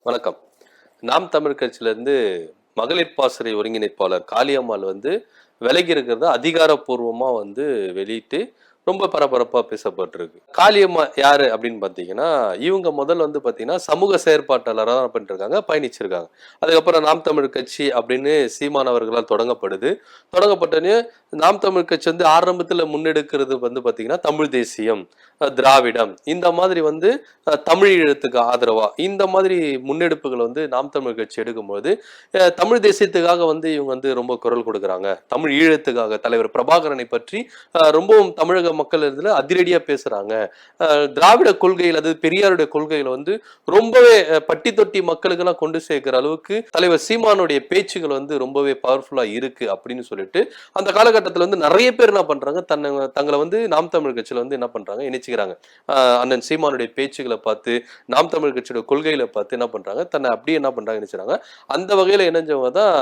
வணக்கம். நாம் தமிழ் கட்சியிலிருந்து மகளிர் பாசறை ஒருங்கிணைப்பாளர் காளியம்மாள் விலகி இருக்கிறத அதிகாரப்பூர்வமா வெளியிட்டு ரொம்ப பரபரப்பா பேசப்பட்டிருக்கு. காளியம்மா யாரு அப்படின்னு பார்த்தீங்கன்னா, இவங்க முதல்ல பார்த்தீங்கன்னா, சமூக செயற்பாட்டாளரா பண்ணிருக்காங்க, பயணிச்சிருக்காங்க. அதுக்கப்புறம் நாம் தமிழ் கட்சி அப்படின்னு சீமான் அவர்களால் தொடங்கப்படுது. தொடங்கப்பட்டோனே நாம் தமிழ் கட்சி ஆரம்பத்துல முன்னெடுக்கிறது பார்த்தீங்கன்னா, தமிழ் தேசியம், திராவிடம் இந்த மாதிரி தமிழ் ஈழத்துக்கு ஆதரவா இந்த மாதிரி முன்னெடுப்புகள் நாம் தமிழ் கட்சி எடுக்கும்போது தமிழ் தேசியத்துக்காக இவங்க ரொம்ப குரல் கொடுக்குறாங்க. தமிழ் ஈழத்துக்காக தலைவர் பிரபாகரனை பற்றி ரொம்பவும் தமிழக மக்கள் இதுல அதிரடியா பேசுறாங்க. திராவிட கொள்கையில் அது பெரியாருடைய கொள்கையில ரொம்பவே பட்டி தொட்டி மக்களுக்கு எல்லாம் கொண்டு சேர்க்கிற அளவுக்கு தலைவர் சீமானுடைய பேச்சுகள் ரொம்பவே பவர்ஃபுல்லா இருக்கு அப்படின்னு சொல்லிட்டு அந்த காலகட்டத்தில் நிறைய பேர் என்ன பண்றாங்க, தங்களை நாம் தமிழ் கட்சியில என்ன பண்றாங்க இணைச்சுக்கிறாங்க. அண்ணன் சீமானுடைய பேச்சுகளை பார்த்து நாம் தமிழ் கட்சியோட கொள்கையில பார்த்து என்ன பண்றாங்க, தன்னை அப்படியே என்ன பண்றாங்க நினைச்சாங்க. அந்த வகையில இணைஞ்சவங்க தான்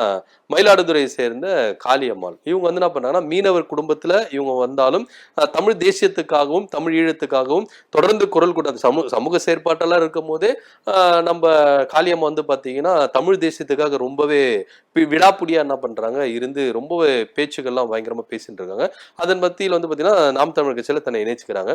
மயிலாடுதுறையை சேர்ந்த காளியம்மாள். இவங்க என்ன பண்றாங்கன்னா, மீனவர் குடும்பத்துல இவங்க வந்தாலும் தமிழ் தேசியத்துக்காகவும் தமிழ் ஈழத்துக்காகவும் தொடர்ந்து குரல் கொடுத்த சமூக செயற்பாட்டெல்லாம் இருக்கும் போதே நம்ம காளியம்மா பாத்தீங்கன்னா தமிழ் தேசியத்துக்காக ரொம்பவே விடாப்புடியா என்ன பண்றாங்க இருந்து ரொம்பவே பேச்சுக்கள்லாம் பயங்கரமா பேசிட்டு இருக்காங்க. அதன் மத்தியில் பாத்தீங்கன்னா நாம் தமிழ் கட்சியில தன்னை இணைச்சுக்கிறாங்க.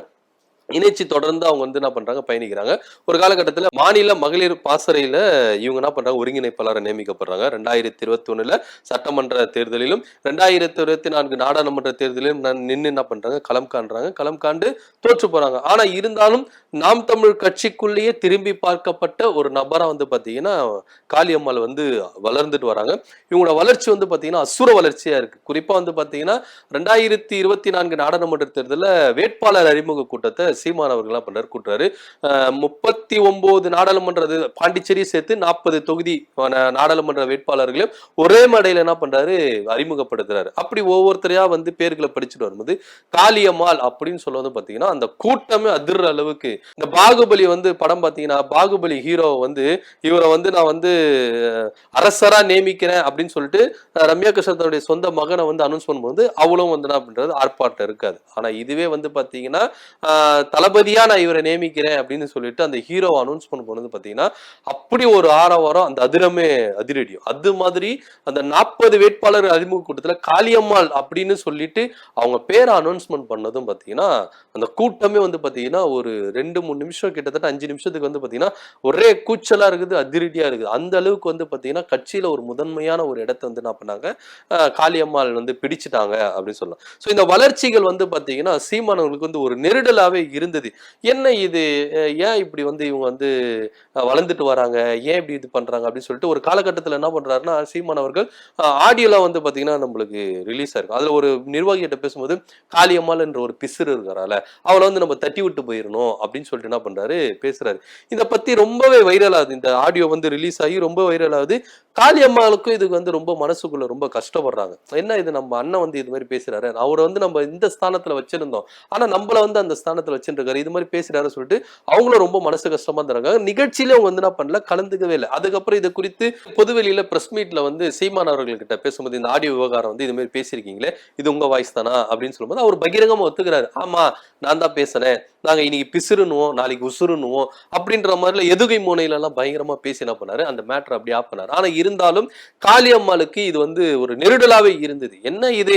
இணைச்சு தொடர்ந்து அவங்க என்ன பண்றாங்க, பயணிக்கிறாங்க. ஒரு காலகட்டத்தில் மாநில மகளிர் பாசறையில இவங்க என்ன பண்றாங்க, ஒருங்கிணைப்பாளரை நியமிக்கப்படுறாங்க. 2021 சட்டமன்ற தேர்தலிலும் 2024 நாடாளுமன்ற தேர்தலிலும் நின்று என்ன பண்றாங்க, களம் காண்றாங்க. களம் காண்டு தோற்று போறாங்க. ஆனா இருந்தாலும் நாம் தமிழ் கட்சிக்குள்ளேயே திரும்பி பார்க்கப்பட்ட ஒரு நபரா பாத்தீங்கன்னா காளியம்மாள் வளர்ந்துட்டு வராங்க. இவங்களோட வளர்ச்சி பாத்தீங்கன்னா அசுர வளர்ச்சியா இருக்கு. குறிப்பா பாத்தீங்கன்னா 2024 நாடாளுமன்ற தேர்தலில் வேட்பாளர் அறிமுக கூட்டத்தை சீமான் அவர்கள் பண்றாரு, கூட்டுறாரு. 39 நாடாளுமன்ற பாண்டிச்சேரி சேர்த்து 40 தொகுதி நாடாளுமன்ற வேட்பாளர்களையும் ஒரே மேடையில என்ன பண்றாரு, அறிமுகப்படுத்துறாரு. அப்படி ஒவ்வொருத்தரையா பேர்களை படிச்சுட்டு வரும்போது காளியம்மாள் அப்படின்னு சொல்ல பாத்தீங்கன்னா அந்த கூட்டமே அதிர்ற அளவுக்கு. இந்த பாகுபலி படம் பாத்தீங்கன்னா, பாகுபலி ஹீரோ இவரை நான் அரசரா நியமிக்கிறேன் அப்படின்னு சொல்லிட்டு ரம்யா கிருஷ்ணனுடைய சொந்த மகனை அனௌன்ஸ் பண்ணும்போது அவளும் என்ன பண்றது, ஆர்ப்பாட்டம் இருக்காது. ஆனா இதுவே பாத்தீங்கன்னா தளபதியா நான் இவரை நியமிக்கிறேன் அப்படின்னு சொல்லிட்டு அந்த ஹீரோ அனௌன்ஸ் பண்ண போனது பாத்தீங்கன்னா அப்படி ஒரு ஆரவாரம், அந்த அதிரமே அதிரடியும். அது மாதிரி அந்த 40 வேட்பாளர் அறிமுக கூட்டத்துல காளியம்மாள் அப்படின்னு சொல்லிட்டு அவங்க பேரை அனௌன்ஸ்மெண்ட் பண்ணதும் பாத்தீங்கன்னா அந்த கூட்டமே பாத்தீங்கன்னா ஒரு 2-3 நிமிஷம், கிட்டத்தட்ட 5 நிமிஷத்துக்கு பாத்தீங்கன்னா ஒரே கூச்சலா இருக்குது, அதிரடியா இருக்குது. அந்த அளவுக்கு பாத்தீங்கன்னா கட்சியில ஒரு முதன்மையான ஒரு இடத்தை என்ன பண்ணாங்க, காளியம்மாள் பிடிச்சிட்டாங்க அப்படின்னு சொல்லலாம். சோ இந்த வளர்ச்சிகள் பாத்தீங்கன்னா சீமானவர்களுக்கு ஒரு நெருடலாவே இருந்தது. என்ன இது, ஏன் இப்படி இவங்க வளர்ந்துட்டு வராங்க, ஏன் இப்படி இது பண்றாங்க அப்படின்னு சொல்லிட்டு ஒரு காலகட்டத்தில் என்ன பண்றாருன்னா, சீமான் அவர்கள் ஆடியோலாம் பாத்தீங்கன்னா நம்மளுக்கு ரிலீஸ் ஆயிருக்கும். அதுல ஒரு நிர்வாகிகிட்ட பேசும்போது காளியம்மாள் என்ற ஒரு பிசுறு இருக்கிறால அவளை நம்ம தட்டி விட்டு போயிடணும் அப்படின்னு சொல்லிட்டு என்ன பண்றாரு, பேசுறாரு. இதை பத்தி ரொம்பவே வைரல் ஆகுது. இந்த ஆடியோ ரிலீஸ் ஆகி ரொம்ப வைரல் ஆகுது. காளியம்மாளுக்கும் இதுக்கு ரொம்ப மனசுக்குள்ள ரொம்ப கஷ்டப்படுறாங்க. என்ன இது, நம்ம அண்ணன் இது மாதிரி பேசுறாரு, அவரை நம்ம இந்த ஸ்தானத்துல வச்சிருந்தோம், ஆனா நம்மள அந்த ஸ்தானத்துல வச்சிருக்காரு, இது மாதிரி பேசுறாரு சொல்லிட்டு அவங்களும் ரொம்ப மனசு கஷ்டமா தராங்க. நிகழ்ச்சியில அவங்க என்ன பண்ணல, கலந்துக்கவே இல்லை. அதுக்கப்புறம் இது குறித்து பொதுவெளியில பிரஸ் மீட்ல சீமான் அவர்கள்கிட்ட பேசும்போது இந்த ஆடியோ விவகாரம் இது மாதிரி பேசியிருக்கீங்களே, இது உங்க வாய்ஸ் தானா அப்படின்னு சொல்லும்போது அவர் பகிரங்கமா ஒத்துக்கிறாரு. ஆமா, நான் தான் பேசுறேன், நாங்க இன்னைக்கு பிசுறுனுவோம், நாளைக்கு உசுறுனுவோம் அப்படின்ற மாதிரில எதுகை முனையில எல்லாம் பயங்கரமா பேசி என்ன பண்ணாரு, அந்த மேட்டர் அப்படி ஆப் பண்ணாரு. ஆனா இருந்தாலும் காளியம்மாளுக்கு இது ஒரு நெருடலாவே இருந்தது. என்ன இது,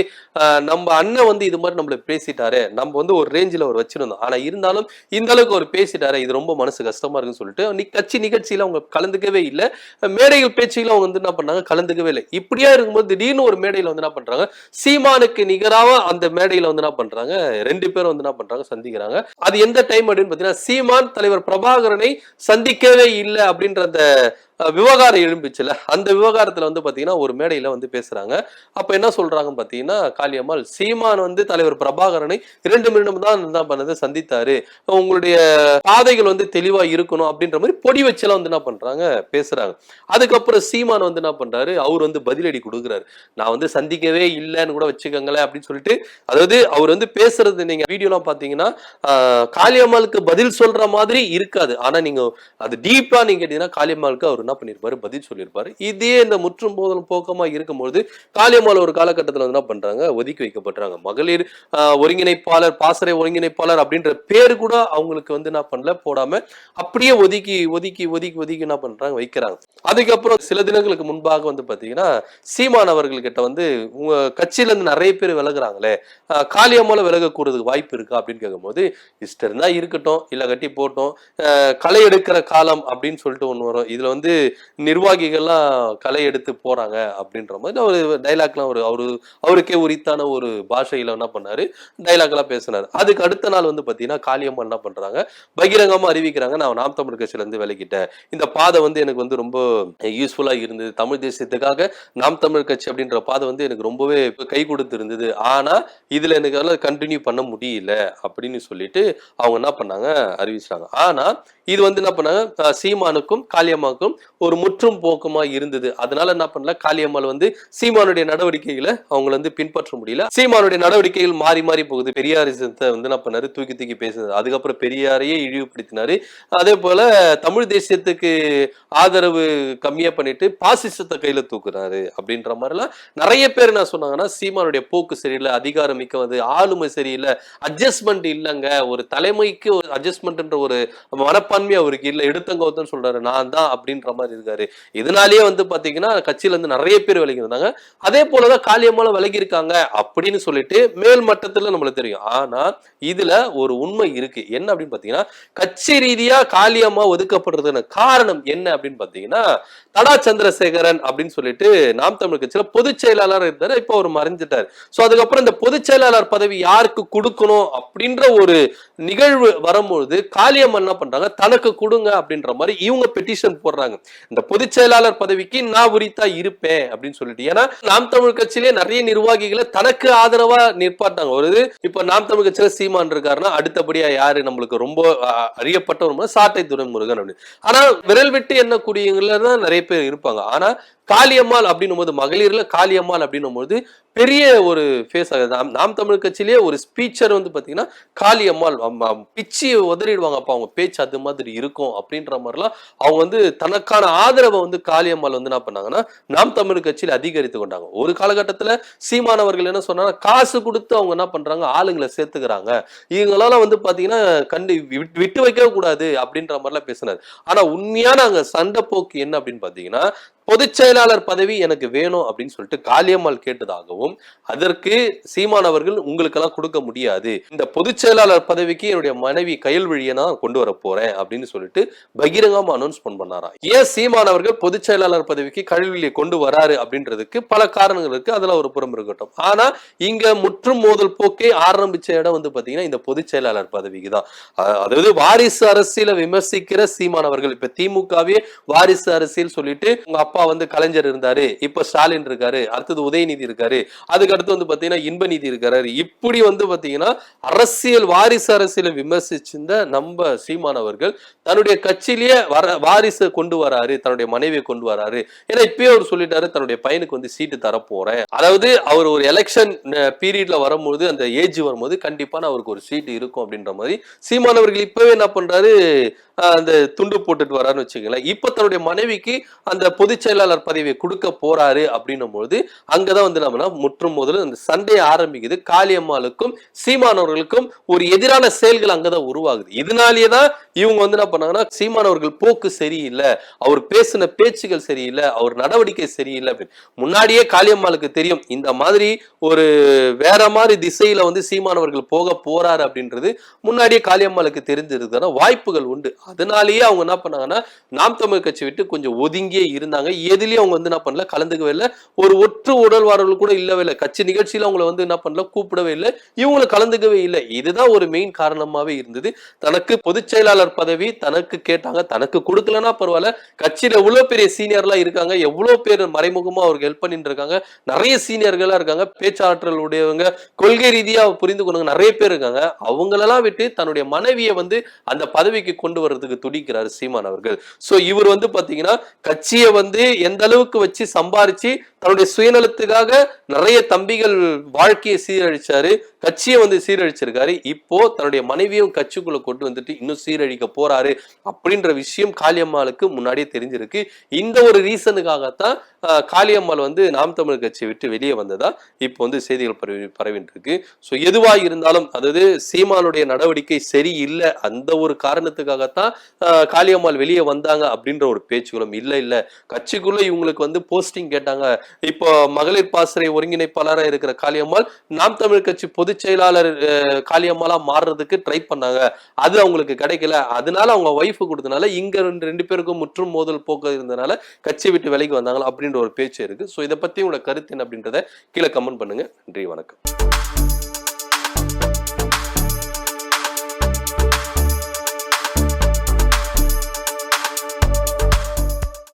நம்ம அண்ணன் இது மாதிரி நம்மள பேசிட்டாரு, நம்ம ஒரு ரேஞ்சில் ஒரு வச்சிருந்தோம், ஆனா இருந்தாலும் இந்த அளவுக்கு ஒரு பேசிட்டாரு, இது ரொம்ப மனசு கஷ்டமா இருக்குன்னு சொல்லிட்டு கட்சி நிகழ்ச்சியில அவங்க கலந்துக்கவே இல்லை. மேடைகள் பேச்சுகளை அவங்க என்ன பண்ணாங்க, கலந்துக்கவே இல்லை. இப்படியா இருக்கும்போது திடீர்னு ஒரு மேடையில என்ன பண்றாங்க, சீமானுக்கு நிகராக அந்த மேடையில என்ன பண்றாங்க, 2 பேரும் என்ன பண்றாங்க, சந்திக்கிறாங்க. அது எந்த டைம் அப்படின்னு பாத்தீங்கன்னா, சீமான் தலைவர் பிரபாகரனை சந்திக்கவே இல்லை அப்படின்ற அந்த விவகாரம் எழும்பிச்சுல, அந்த விவகாரத்துல பாத்தீங்கன்னா ஒரு மேடையில பேசுறாங்க. அப்ப என்ன சொல்றாங்க பாத்தீங்கன்னா, காளியம்மாள் சீமான் தலைவர் பிரபாகரனை 2 நிமிடம் தான் என்ன பண்ணது, சந்தித்தாரு, உங்களுடைய பாதைகள் தெளிவா இருக்கணும் அப்படின்ற மாதிரி பொடி வச்செல்லாம் என்ன பண்றாங்க, பேசுறாங்க. அதுக்கப்புறம் சீமான் என்ன பண்றாரு, அவர் பதிலடி கொடுக்குறாரு. நான் சந்திக்கவே இல்லைன்னு கூட வச்சுக்கோங்களேன் அப்படின்னு சொல்லிட்டு, அதாவது அவர் பேசுறது நீங்க வீடியோலாம் பாத்தீங்கன்னா காளியம்மாளுக்கு பதில் சொல்ற மாதிரி இருக்காது. ஆனா நீங்க அது டீப்பா நீங்க கேட்டீங்கன்னா காளியம்மாளுக்கு அவர் என்ன பண்ணிருப்பாரு, பதில் சொல்லியிருப்பாரு. இதே இந்த முற்றும் போதலும் போக்கமா இருக்கும்போது காளியம்மாள் ஒரு காலகட்டத்துல வந்து என்ன பண்றாங்க, ஒதுக்கி வைக்கப்படுறாங்க. மகளிர் ஒருங்கிணைப்பாளர், பாசறை ஒருங்கிணைப்பாளர் அப்படின்ற பேரு கூட அவங்களுக்கு வந்து என்ன பண்ணல, போடாம அப்படியே ஒதுக்கி ஒதுக்கி ஒதுக்கி ஒதுக்கி என்ன பண்றாங்க, வைக்கிறாங்க. அதுக்கப்புறம் சில தினங்களுக்கு முன்பாக வந்து பாத்தீங்கன்னா சீமான் அவர்கள் கிட்ட வந்து உங்க கட்சியில இருந்து நிறைய பேர் விலகுறாங்களே, காளியம்மால விலக கூறதுக்கு வாய்ப்பு இருக்கா அப்படின்னு கேட்கும்போது, இஷ்டம் இருந்தா இருக்கட்டும், இல்ல கட்டி போட்டோம், களை எடுக்கிற காலம் அப்படின்னு சொல்லிட்டு ஒண்ணு வரும். இதுல வந்து நிர்வாகிகள்லாம் களை எடுத்து போறாங்க அப்படின்ற மாதிரி ஒரு டைலாக்லாம் அவருக்கே உரித்தான ஒரு பாஷையில என்ன பண்ணாரு, டைலாக் எல்லாம் பேசினாரு. அதுக்கு அடுத்த நாள் வந்து பாத்தீங்கன்னா காளியம்மா என்ன பண்றாங்க, பகிரங்கமா அறிவிக்கிறாங்க, நான் நாம் தமிழ் கட்சியில இருந்து விலகிட்டேன். இந்த பாதை வந்து எனக்கு வந்து ரொம்ப யூஸ்ஃபுல்லா இருந்தது. தமிழ் தேசியத்துக்காக நாம் தமிழ் கட்சி அப்படின்ற பாதை வந்து எனக்கு ரொம்பவே கை கொடுத்து இருந்தது. ஆனா இதுல எனக்கு கண்டினியூ பண்ண முடியல அப்படின்னு சொல்லிட்டு அவங்க என்ன பண்ணாங்க, அறிவிச்சாங்க. ஆனா இது வந்து என்ன பண்ணாங்க, சீமானுக்கும் காளியம்மாவுக்கும் ஒரு முற்றும் போக்குமா இருந்தது. அதனால என்ன பண்ணல, காளியம்மாள் வந்து சீமானுடைய நடவடிக்கைகளை அவங்க வந்து பின்பற்ற முடியல. சீமானுடைய நடவடிக்கைகள் மாறி மாறி போகுது. பெரியாரிசத்தை வந்து என்ன பண்ணாரு, தூக்கி தூக்கி பேசுனது. அதுக்கப்புறம் பெரியாரையே இழிவுபடுத்தினாரு. அதே போல தமிழ் தேசியத்துக்கு ஆதரவு கம்மியா பண்ணிட்டு பாசிசத்தை கையில தூக்குறாரு அப்படின்ற மாதிரிலாம் நிறைய பேர் என்ன சொன்னாங்கன்னா, சீமானுடைய போக்கு சரியில்லை, அதிகாரம் மிக்கவது, ஆளுமை சரியில்லை, அட்ஜஸ்ட்மெண்ட் இல்லைங்க, ஒரு தலைமைக்கு ஒரு அட்ஜஸ்ட்மெண்ட் ஒரு மனப்பான்மை அவருக்கு இல்ல, எடுத்தங்கவுத்தன்னு சொல்றாரு, நான் தான் அப்படின்ற மாதிரி இருக்காரு. இதனாலேயே வந்து பாத்தீங்கன்னா கட்சியில இருந்து நிறைய பேர் விலகி இருந்தாங்க. அதே போலதான் காளியம்மாளும் விலகி இருக்காங்க அப்படின்னு சொல்லிட்டு மேல் மட்டத்துல நம்மளுக்கு தெரியும். ஆனா இதுல ஒரு உண்மை இருக்கு. என்ன அப்படின்னு பாத்தீங்கன்னா, கட்சி ரீதியா காளியம்மா ஒதுக்கப்படுறதுன்னு காரணம் என்ன அப்படின்னு பாத்தீங்கன்னா, தடா சந்திரசேகரன் அப்படின்னு சொல்லிட்டு நாம் தமிழ் கட்சியில பொதுச் செயலாளர் இருந்தாரு. இப்ப அவர் மறைஞ்சிட்டாரு. சோ அதுக்கப்புறம் இந்த பொதுச் செயலாளர் பதவி யாருக்கு கொடுக்கணும் அப்படின்ற ஒரு நிகழ்வு வரும்போது காளியம்மா என்ன பண்றாங்க, தனக்கு கொடுங்க அப்படின்ற மாதிரி இவங்க பெட்டிஷன் போடுறாங்க. இந்த பொதுச் செயலாளர் பதவிக்கு நான் உரித்தா இருப்பேன் அப்படின்னு சொல்லிட்டு. ஏன்னா நாம் தமிழ் கட்சியிலே நிறைய நிர்வாகிகளை தனக்கு ஆதரவா நிற்பாட்டாங்க. ஒரு இப்ப நாம் தமிழ் கட்சியில சீமான் இருக்காருன்னா அடுத்தபடியா யாரு நம்மளுக்கு ரொம்ப அறியப்பட்ட ஒரு சாட்டை துரைமுருகன் அப்படின்னு. ஆனா விரல் விட்டு எண்ணக்கூடியவங்கள தான் நிறைய பேர் இருப்பாங்க. ஆனா காளியம்மாள் அப்படின்னும் போது, மகளிர்ல காளியம்மாள் அப்படின்னும் போது பெரிய ஒரு ஃபேஸ் ஆகுது. நாம் தமிழ் கட்சியிலேயே ஒரு ஸ்பீச்சர் வந்து பாத்தீங்கன்னா காளியம்மாள் பிச்சு உதறிடுவாங்க. அப்ப அவங்க பேச்சு அது மாதிரி இருக்கும் அப்படின்ற மாதிரிலாம் அவங்க வந்து தனக்கான ஆதரவை வந்து காளியம்மாள் வந்து என்ன பண்ணாங்கன்னா நாம் தமிழ் கட்சியில அதிகரித்து கொண்டாங்க. ஒரு காலகட்டத்துல சீமானவர்கள் என்ன சொன்னா, காசு கொடுத்து அவங்க என்ன பண்றாங்க, ஆளுங்களை சேர்த்துக்கிறாங்க, இவங்களால வந்து பாத்தீங்கன்னா விட்டு வைக்கவே கூடாது அப்படின்ற மாதிரிலாம் பேசினாரு. ஆனா உண்மையான அங்க சண்டை போக்கு என்ன அப்படின்னு பாத்தீங்கன்னா, பொதுச் செயலாளர் பதவி எனக்கு வேணும் அப்படின்னு சொல்லிட்டு காளியம்மாள் கேட்டதாகவும், அதற்கு சீமான் அவர்கள் உங்களுக்கெல்லாம் கொடுக்க முடியாது, இந்த பொதுச் செயலாளர் பதவிக்கு என்னுடைய மனைவி கயல்விழியை நான் கொண்டு வர போறேன் அப்படின்னு சொல்லிட்டு பகிரங்கமா அனௌன்ஸ்மெண்ட் பண்ணாராம். ஏன் சீமான் அவர்கள் பொதுச் செயலாளர் பதவிக்கு கயல்விழியை கொண்டு வராரு அப்படின்றதுக்கு பல காரணங்கள் இருக்கு. அதுல ஒரு புறம் இருக்கட்டும். ஆனா இங்க முற்றும் மோதல் போக்கே ஆரம்பிச்ச இடம் வந்து பாத்தீங்கன்னா இந்த பொதுச் செயலாளர் பதவிக்கு தான். அதாவது வாரிசு அரசியல விமர்சிக்கிற சீமான் அவர்கள் இப்ப திமுகவே வாரிசு அரசியல் சொல்லிட்டு, உங்க அப்பா வந்து கலைஞர் இருந்தாரு, இப்ப ஸ்டாலின் இருக்காரு, அடுத்தது உதயநிதி இருக்காரு, அதுக்கு அடுத்து வந்து பாத்தீங்கன்னா இன்பநிதி இருக்காரு, இப்படி வந்து பாத்தீங்கன்னா அரசியல் வாரிசு அரசியலை விமர்சிச்சிருந்த நம்ம சீமான் அவர்கள் தன்னுடைய கட்சியிலேயே வாரிசு கொண்டு வராரு, தன்னுடைய மனைவியை கொண்டு வராரு. ஏன்னா இப்பயே அவர் சொல்லிட்டாரு, தன்னுடைய பையனுக்கு வந்து சீட்டு தர போறேன். அதாவது அவர் ஒரு எலெக்ஷன் பீரியட்ல வரும்போது, அந்த ஏஜ் வரும்போது கண்டிப்பா அவருக்கு ஒரு சீட்டு இருக்கும் அப்படின்ற மாதிரி சீமான் அவர்கள் இப்பவே என்ன பண்றாரு, அந்த துண்டு போட்டுட்டு வரான்னு வச்சுக்கல. இப்ப தன்னுடைய மனைவிக்கு அந்த பொதுச் செயலாளர் பதவியை கொடுக்க போறாரு அப்படின்னும் போது அங்கதான் வந்து நம்ம முற்றும் முதல்ல அந்த சண்டை ஆரம்பிக்குது. காளியம்மாளுக்கும் சீமானவர்களுக்கும் ஒரு எதிரான செயல்கள் அங்கதான் உருவாகுது. இதனாலேயேதான் இவங்க வந்து என்ன பண்ணாங்கன்னா, சீமானவர்கள் போக்கு சரியில்லை, அவர் பேசின பேச்சுகள் சரியில்லை, அவர் நடவடிக்கை சரியில்லை அப்படின்னு. முன்னாடியே காளியம்மாளுக்கு தெரியும் இந்த மாதிரி ஒரு வேற மாதிரி திசையில வந்து சீமானவர்கள் போக போறாரு அப்படின்றது முன்னாடியே காளியம்மாளுக்கு தெரிஞ்சிருக்கான வாய்ப்புகள் உண்டு. அதனாலேயே அவங்க என்ன பண்ணாங்கன்னா, நாம் தமிழ் கட்சி விட்டு கொஞ்சம் ஒதுங்கியே இருந்தாங்க. எதுலயும் அவங்க வந்து என்ன பண்ணல, கலந்துக்கவே இல்லை. ஒரு ஒற்று உடல்வாரர்கள் கூட இல்லவே இல்லை. கட்சி நிகழ்ச்சியில அவங்களை வந்து என்ன பண்ணல, கூப்பிடவே இல்லை, இவங்களை கலந்துக்கவே இல்லை. இதுதான் ஒரு மெயின் காரணமாவே இருந்தது. தனக்கு பொதுச் செயலாளர் பதவி தனக்கு கேட்டாங்க, தனக்கு கொடுக்கலன்னா பரவாயில்ல, கட்சியில எவ்வளவு பெரிய சீனியர்லாம் இருக்காங்க, எவ்வளவு பேர் மறைமுகமா அவருக்கு ஹெல்ப் பண்ணிட்டு இருக்காங்க, நிறைய சீனியர்களா இருக்காங்க, பேச்சாற்றல் உடையவங்க, கொள்கை ரீதியா புரிந்து கொண்டவங்க நிறைய பேர் இருக்காங்க. அவங்களெல்லாம் விட்டு தன்னுடைய மனைவியை வந்து அந்த பதவிக்கு கொண்டு வர்றதுக்கு துடிக்கிறாரு சீமான் அவர்கள். சோ இவர் வந்து பாத்தீங்கன்னா கட்சியை வந்து எந்த அளவுக்கு வச்சு சம்பாரிச்சு தன்னுடைய சுயநலத்துக்காக நிறைய தம்பிகள் வாழ்க்கையை சீரழிச்சாரு, கட்சியை வந்து சீரழிச்சிருக்காரு. இப்போ தன்னுடைய மனைவியும் கட்சிக்குள்ள கொண்டு வந்துட்டு இன்னும் சீரழிக்க போறாரு அப்படின்ற விஷயம் காளியம்மாளுக்கு முன்னாடியே தெரிஞ்சிருக்கு. இந்த ஒரு ரீசனுக்காகத்தான் காளியம்மாள் வந்து நாம் தமிழர் கட்சியை விட்டு வெளியே வந்ததா இப்போ வந்து செய்திகள் பரவிட்டு இருக்கு. ஸோ எதுவா இருந்தாலும், அதாவது சீமானுடைய நடவடிக்கை சரியில்லை, அந்த ஒரு காரணத்துக்காகத்தான் காளியம்மாள் வெளியே வந்தாங்க அப்படின்ற ஒரு பேச்சுகளும் இல்ல கட்சிக்குள்ள இவங்களுக்கு வந்து போஸ்டிங் கேட்டாங்க. இப்போ மகளிர் பாசறை ஒருங்கிணைப்பாளராக இருக்கிற காளியம்மாள் நாம் தமிழர் கட்சி பொதுச் செயலாளர் காளியம்மாளா மாறுறதுக்கு ட்ரை பண்ணாங்க, அது அவங்களுக்கு கிடைக்கல. அதனால அவங்க ஒய்ஃபு கொடுத்தனால இங்க ரெண்டு பேருக்கும் முற்றும் மோதல் போக்கு இருந்தனால கட்சியை விட்டு விலைக்கு வந்தாங்க அப்படின்ற ஒரு பேச்சு இருக்கு. ஸோ இதை பத்தி உங்களோட கருத்து என்ன அப்படின்றத கீழே கமெண்ட் பண்ணுங்க. நன்றி, வணக்கம்.